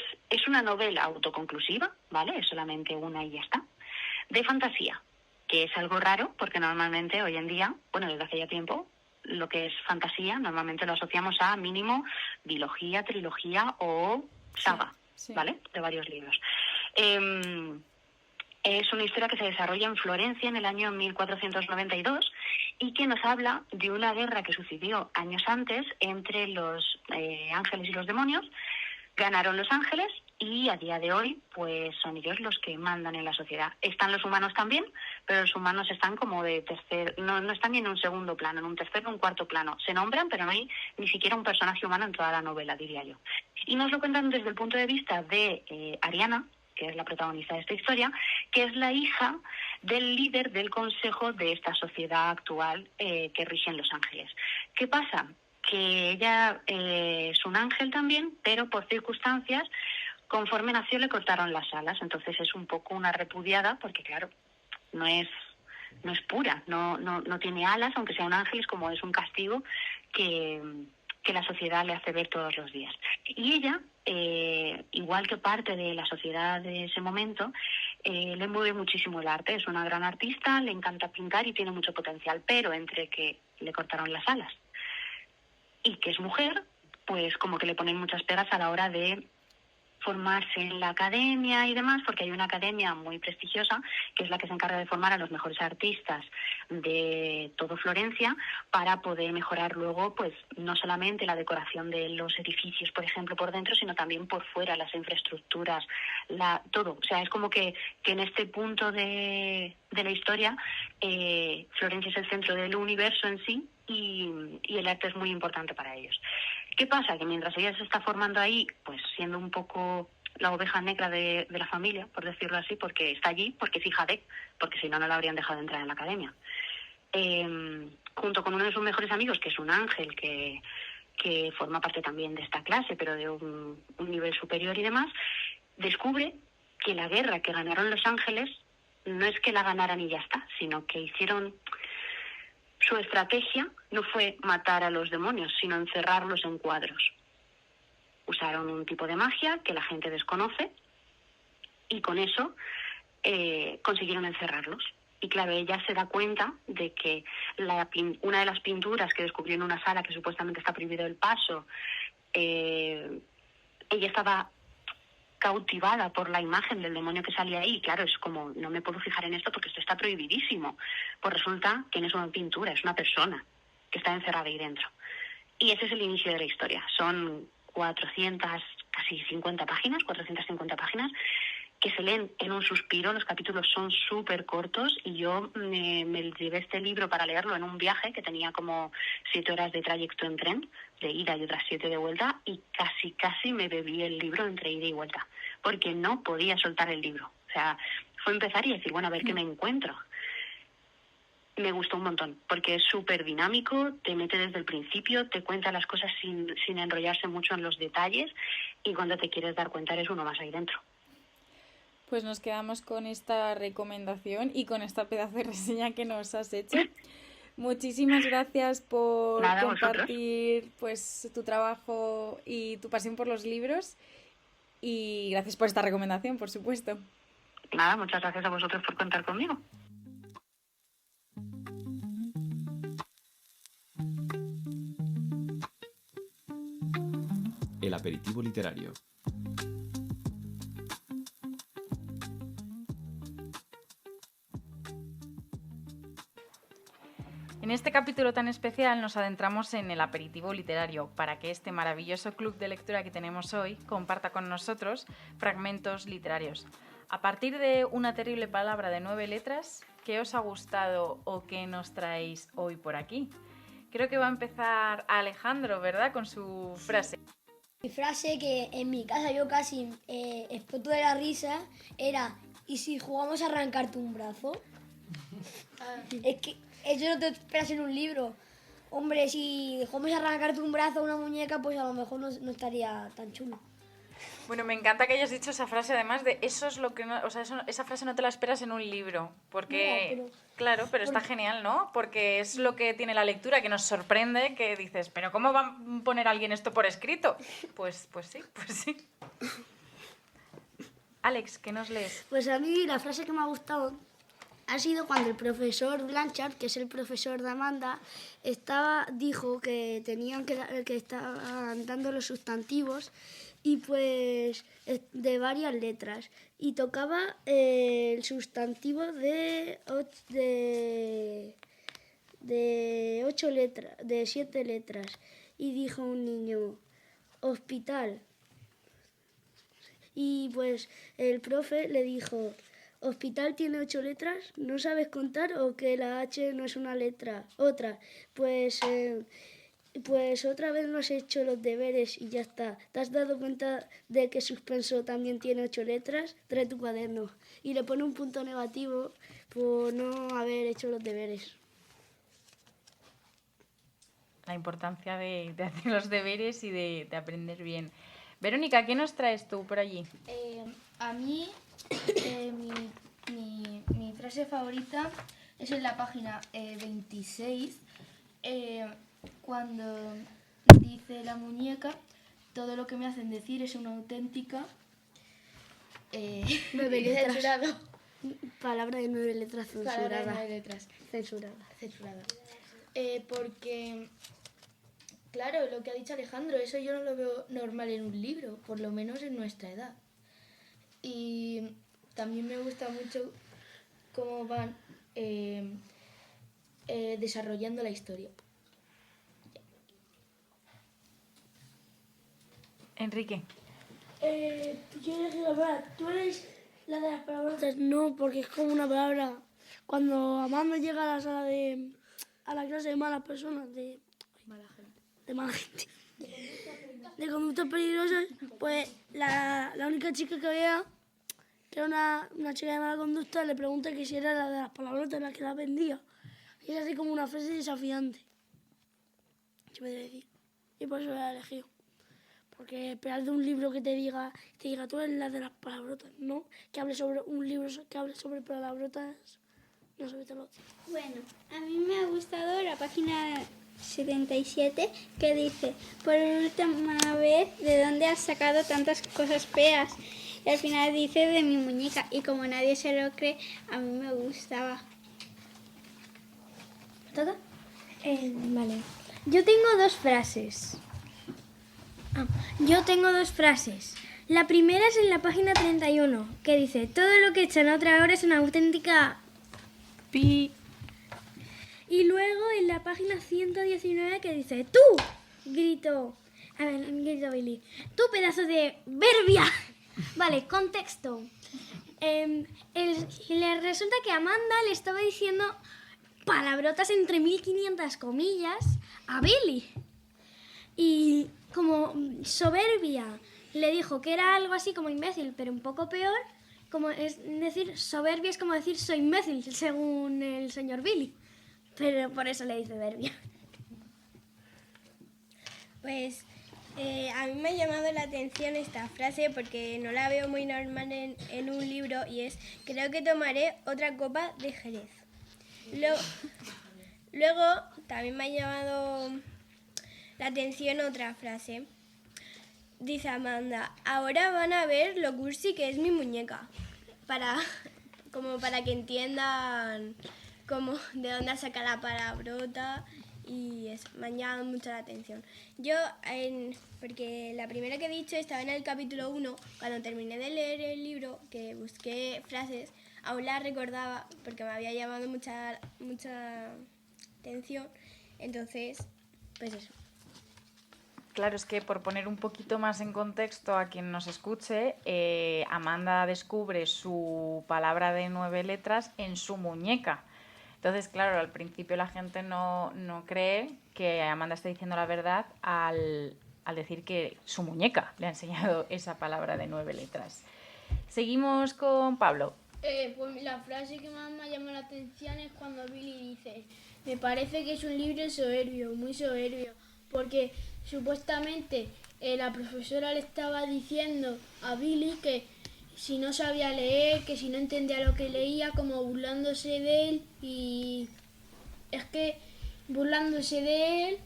una novela autoconclusiva, ¿vale? Es solamente una y ya está, de fantasía, que es algo raro porque normalmente hoy en día, desde hace ya tiempo, lo que es fantasía normalmente lo asociamos a mínimo biología, trilogía o saga, sí. ¿Vale? De varios libros. Es una historia que se desarrolla en Florencia en el año 1492 y que nos habla de una guerra que sucedió años antes entre los ángeles y los demonios. Ganaron los ángeles y a día de hoy pues son ellos los que mandan en la sociedad. Están los humanos también, pero los humanos están como de tercer, no están ni en un segundo plano, en un tercer o un cuarto plano. Se nombran, pero no hay ni siquiera un personaje humano en toda la novela, diría yo. Y nos lo cuentan desde el punto de vista de Ariana, que es la protagonista de esta historia, que es la hija del líder del consejo de esta sociedad actual que rige en Los Ángeles. ¿Qué pasa? Que ella es un ángel también, pero por circunstancias, conforme nació le cortaron las alas, entonces es un poco una repudiada, porque claro, no es pura, no tiene alas, aunque sea un ángel, es un castigo que la sociedad le hace ver todos los días. Y ella, igual que parte de la sociedad de ese momento, le mueve muchísimo el arte, es una gran artista, le encanta pintar y tiene mucho potencial, pero entre que le cortaron las alas y que es mujer, pues como que le ponen muchas pegas a la hora de formarse en la academia y demás, porque hay una academia muy prestigiosa que es la que se encarga de formar a los mejores artistas de todo Florencia para poder mejorar luego, pues no solamente la decoración de los edificios, por ejemplo, por dentro, sino también por fuera, las infraestructuras, todo. O sea, es como que en este punto de la historia, Florencia es el centro del universo en sí, y el arte es muy importante para ellos. ¿Qué pasa? Que mientras ella se está formando ahí, pues siendo un poco la oveja negra de la familia, por decirlo así, porque está allí, porque es hija de, porque si no, no la habrían dejado entrar en la academia. Junto con uno de sus mejores amigos, que es un ángel que forma parte también de esta clase, pero de un nivel superior y demás, descubre que la guerra que ganaron los ángeles no es que la ganaran y ya está, sino que hicieron... Su estrategia no fue matar a los demonios, sino encerrarlos en cuadros. Usaron un tipo de magia que la gente desconoce y con eso consiguieron encerrarlos. Y claro, ella se da cuenta de que una de las pinturas que descubrió en una sala que supuestamente está prohibido el paso, ella estaba cautivada por la imagen del demonio que salía ahí. Claro, es como, no me puedo fijar en esto porque esto está prohibidísimo. Pues resulta que no es una pintura, es una persona que está encerrada ahí dentro. Y ese es el inicio de la historia. Son 450 páginas, que se leen en un suspiro. Los capítulos son súper cortos y yo me llevé este libro para leerlo en un viaje que tenía como 7 horas de trayecto en tren, de ida y otras 7 de vuelta, y casi me bebí el libro entre ida y vuelta, porque no podía soltar el libro. O sea, fue empezar y decir, bueno, a ver qué me encuentro. Me gustó un montón, porque es súper dinámico, te mete desde el principio, te cuenta las cosas sin enrollarse mucho en los detalles, y cuando te quieres dar cuenta eres uno más ahí dentro. Pues nos quedamos con esta recomendación y con esta pedazo de reseña que nos has hecho. Muchísimas gracias por compartir pues tu trabajo y tu pasión por los libros, y gracias por esta recomendación, por supuesto. Nada, muchas gracias a vosotros por contar conmigo. El aperitivo literario. En este capítulo tan especial nos adentramos en el aperitivo literario para que este maravilloso club de lectura que tenemos hoy comparta con nosotros fragmentos literarios. A partir de una terrible palabra de 9 letras, ¿qué os ha gustado o qué nos traéis hoy por aquí? Creo que va a empezar Alejandro, ¿verdad? Con su frase. Mi frase, que en mi casa yo casi exploto de la risa, era: ¿y si jugamos a arrancarte un brazo? Es que eso no te esperas en un libro. Hombre, si jugamos a arrancarte un brazo a una muñeca, pues a lo mejor no estaría tan chulo. Bueno, me encanta que hayas dicho esa frase, además de eso es lo que no, o sea, esa frase no te la esperas en un libro, porque no, claro, pero está genial, ¿no? Porque es lo que tiene la lectura, que nos sorprende, que dices, pero ¿cómo va a poner alguien esto por escrito? Pues sí. Alex, ¿qué nos lees? Pues a mí la frase que me ha gustado ha sido cuando el profesor Blanchard, que es el profesor de Amanda, dijo que que estaban dando los sustantivos y pues de varias letras, y tocaba el sustantivo de 8 letras, de 7 letras, y dijo un niño: hospital. Y pues el profe le dijo: ¿hospital tiene 8 letras? ¿No sabes contar o que la H no es una letra? Otra. Pues otra vez no has hecho los deberes y ya está. ¿Te has dado cuenta de que suspenso también tiene 8 letras? Trae tu cuaderno. Y le pone un punto negativo por no haber hecho los deberes. La importancia de hacer los deberes y de aprender bien. Verónica, ¿qué nos traes tú por allí? A mí, mi frase favorita es en la página 26, cuando dice la muñeca: todo lo que me hacen decir es una auténtica... 9 letras. Censurado. Palabra de 9 letras censurada. Palabra de 9 letras. Censurada. Porque, claro, lo que ha dicho Alejandro, eso yo no lo veo normal en un libro, por lo menos en nuestra edad. Y también me gusta mucho cómo van desarrollando la historia. Enrique. Yo elegí la palabra. ¿Tú eres la de las palabrotas? No, porque es como una palabra. Cuando Amanda llega a la sala a la clase de malas personas, de mala gente, de conductas peligrosas, pues la única chica que había, que era una chica de mala conducta, le pregunta que si era la de las palabrotas, la que la vendía. Y es así como una frase desafiante, se podría decir. Y por eso la he elegido. Porque esperar de un libro que te diga tú eres la de las palabrotas, ¿no? Que hable sobre un libro que hable sobre palabrotas, no sobre todo. Bueno, a mí me ha gustado la página 77 que dice: por última vez, ¿de dónde has sacado tantas cosas feas? Y al final dice: de mi muñeca. Y como nadie se lo cree, a mí me gustaba. ¿Todo? Vale. Yo tengo dos frases. La primera es en la página 31, que dice: todo lo que echan a otra hora es una auténtica... Pi. Y luego en la página 119 que dice: ¡tú! Gritó Billy. ¡Tú, pedazo de verbia! Vale, contexto. Le resulta que Amanda le estaba diciendo palabrotas entre 1500 comillas a Billy. Y como soberbia le dijo que era algo así como imbécil, pero un poco peor. Como es decir, soberbia es como decir soy imbécil, según el señor Billy. Pero por eso le dice verbia. Pues a mí me ha llamado la atención esta frase porque no la veo muy normal en un libro, y es: creo que tomaré otra copa de Jerez. Luego también me ha llamado la atención otra frase. Dice Amanda: ahora van a ver lo cursi que es mi muñeca. Como para que entiendan de dónde saca la palabrota, y eso, me ha llamado mucho la atención. Yo, porque la primera que he dicho estaba en el capítulo 1, cuando terminé de leer el libro, que busqué frases, aún la recordaba porque me había llamado mucha atención, entonces, pues eso. Claro, es que por poner un poquito más en contexto a quien nos escuche, Amanda descubre su palabra de 9 letras en su muñeca. Entonces, claro, al principio la gente no cree que Amanda está diciendo la verdad al decir que su muñeca le ha enseñado esa palabra de 9 letras. Seguimos con Pablo. Pues la frase que más me llama la atención es cuando Billy dice: me parece que es un libro soberbio, muy soberbio, porque supuestamente la profesora le estaba diciendo a Billy que si no sabía leer, que si no entendía lo que leía, como burlándose de él, y es que burlándose de él,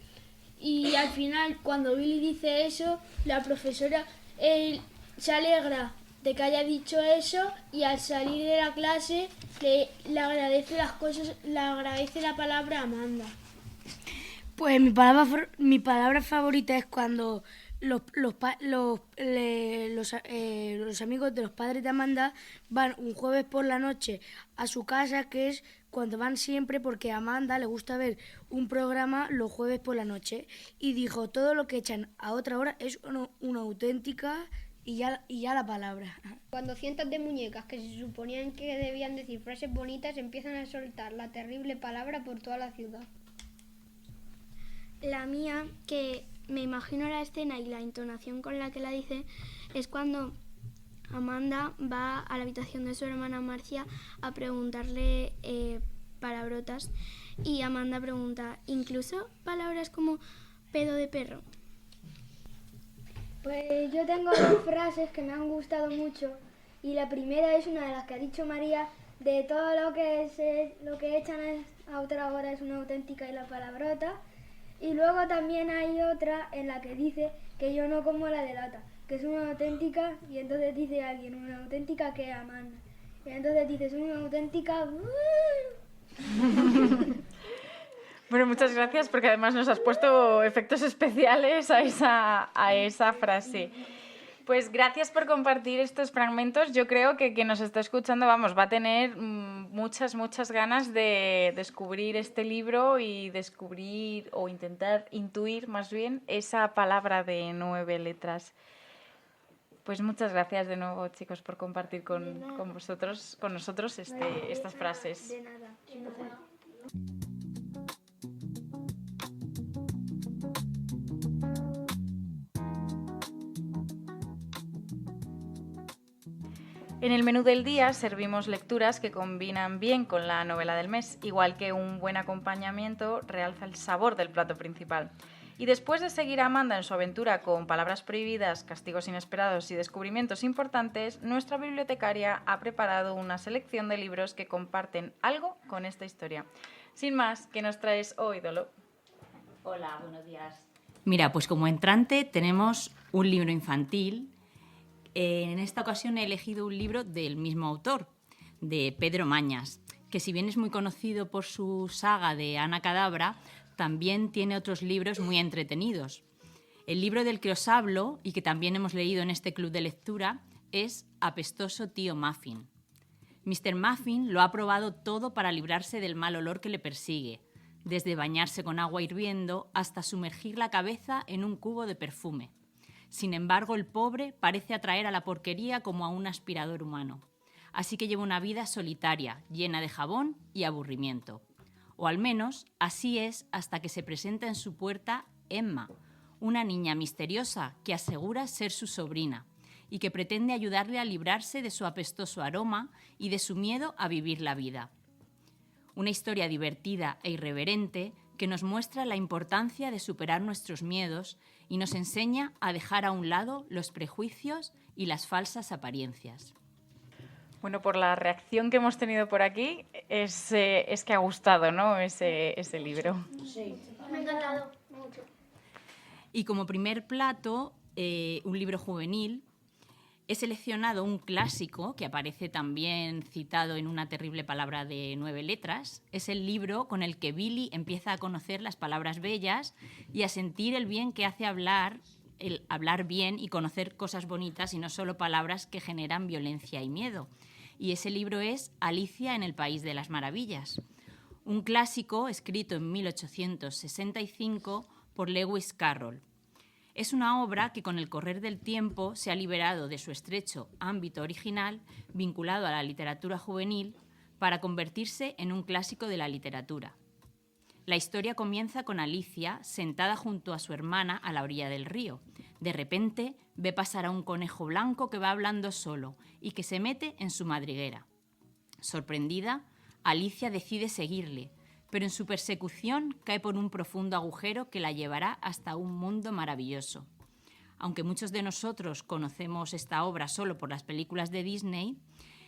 y al final cuando Billy dice eso, la profesora se alegra de que haya dicho eso, y al salir de la clase le agradece las cosas, le agradece la palabra a Amanda. Pues mi palabra favorita es cuando los amigos de los padres de Amanda van un jueves por la noche a su casa, que es cuando van siempre, porque a Amanda le gusta ver un programa los jueves por la noche, y dijo: todo lo que echan a otra hora es una auténtica, y ya la palabra. Cuando cientos de muñecas que se suponían que debían decir frases bonitas empiezan a soltar la terrible palabra por toda la ciudad. La mía, que me imagino la escena y la entonación con la que la dice, es cuando Amanda va a la habitación de su hermana Marcia a preguntarle palabrotas, y Amanda pregunta: ¿incluso palabras como pedo de perro? Pues yo tengo dos frases que me han gustado mucho, y la primera es una de las que ha dicho María, de todo lo que echan a otra hora es una auténtica y la palabrota. Y luego también hay otra en la que dice que yo no como la de lata, que es una auténtica, y entonces dice alguien: una auténtica que Amanda. Y entonces dices: una auténtica... Bueno, muchas gracias, porque además nos has puesto efectos especiales a esa frase. Pues gracias por compartir estos fragmentos. Yo creo que quien nos está escuchando, va a tener muchas ganas de descubrir este libro y descubrir, o intentar intuir más bien, esa palabra de 9 letras. Pues muchas gracias de nuevo, chicos, por compartir con nosotros estas frases. De nada. En el menú del día servimos lecturas que combinan bien con la novela del mes, igual que un buen acompañamiento realza el sabor del plato principal. Y después de seguir a Amanda en su aventura con palabras prohibidas, castigos inesperados y descubrimientos importantes, nuestra bibliotecaria ha preparado una selección de libros que comparten algo con esta historia. Sin más, ¿qué nos traes hoy, Dolo? Hola, buenos días. Mira, pues como entrante tenemos un libro infantil. En esta ocasión he elegido un libro del mismo autor, de Pedro Mañas, que si bien es muy conocido por su saga de Ana Cadabra, también tiene otros libros muy entretenidos. El libro del que os hablo, y que también hemos leído en este club de lectura, es Apestoso tío Muffin. Mr. Muffin lo ha probado todo para librarse del mal olor que le persigue, desde bañarse con agua hirviendo hasta sumergir la cabeza en un cubo de perfume. Sin embargo, el pobre parece atraer a la porquería como a un aspirador humano. Así que lleva una vida solitaria, llena de jabón y aburrimiento. O al menos así es hasta que se presenta en su puerta Emma, una niña misteriosa que asegura ser su sobrina y que pretende ayudarle a librarse de su apestoso aroma y de su miedo a vivir la vida. Una historia divertida e irreverente que nos muestra la importancia de superar nuestros miedos y nos enseña a dejar a un lado los prejuicios y las falsas apariencias. Bueno, por la reacción que hemos tenido por aquí, es que ha gustado, ¿no?, ese libro. Sí, me ha encantado mucho. Y como primer plato, un libro juvenil, he seleccionado un clásico que aparece también citado en Una terrible palabra de 9 letras. Es el libro con el que Billy empieza a conocer las palabras bellas y a sentir el bien que hace el hablar bien y conocer cosas bonitas y no solo palabras que generan violencia y miedo. Y ese libro es Alicia en el País de las Maravillas, un clásico escrito en 1865 por Lewis Carroll. Es una obra que con el correr del tiempo se ha liberado de su estrecho ámbito original vinculado a la literatura juvenil para convertirse en un clásico de la literatura. La historia comienza con Alicia sentada junto a su hermana a la orilla del río. De repente ve pasar a un conejo blanco que va hablando solo y que se mete en su madriguera. Sorprendida, Alicia decide seguirle, pero en su persecución cae por un profundo agujero que la llevará hasta un mundo maravilloso. Aunque muchos de nosotros conocemos esta obra solo por las películas de Disney,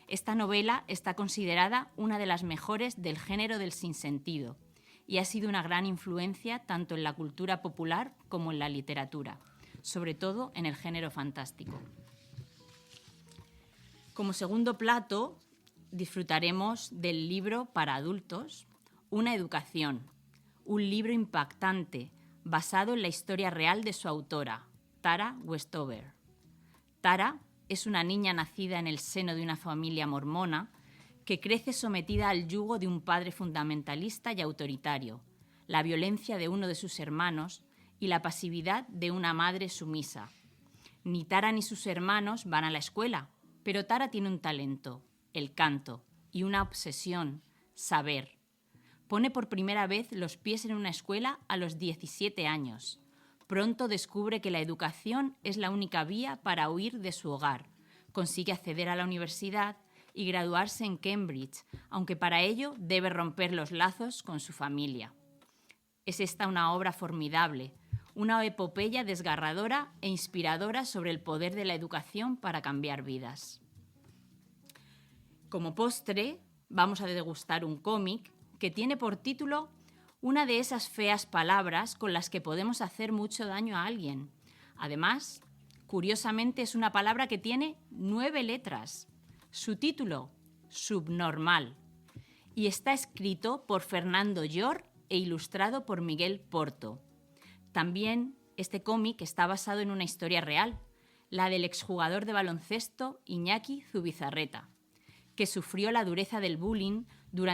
esta novela está considerada una de las mejores del género del sinsentido y ha sido una gran influencia tanto en la cultura popular como en la literatura, sobre todo en el género fantástico. Como segundo plato, disfrutaremos del libro para adultos, Una educación, un libro impactante basado en la historia real de su autora, Tara Westover. Tara es una niña nacida en el seno de una familia mormona que crece sometida al yugo de un padre fundamentalista y autoritario, la violencia de uno de sus hermanos y la pasividad de una madre sumisa. Ni Tara ni sus hermanos van a la escuela, pero Tara tiene un talento, el canto, y una obsesión, saber. Pone por primera vez los pies en una escuela a los 17 años. Pronto descubre que la educación es la única vía para huir de su hogar. Consigue acceder a la universidad y graduarse en Cambridge, aunque para ello debe romper los lazos con su familia. Es esta una obra formidable, una epopeya desgarradora e inspiradora sobre el poder de la educación para cambiar vidas. Como postre, vamos a degustar un cómic que tiene por título una de esas feas palabras con las que podemos hacer mucho daño a alguien. Además, curiosamente, es una palabra que tiene 9 letras. Su título, Subnormal, y está escrito por Fernando Llor e ilustrado por Miguel Porto. También este cómic está basado en una historia real, la del exjugador de baloncesto Iñaki Zubizarreta, que sufrió la dureza del bullying durante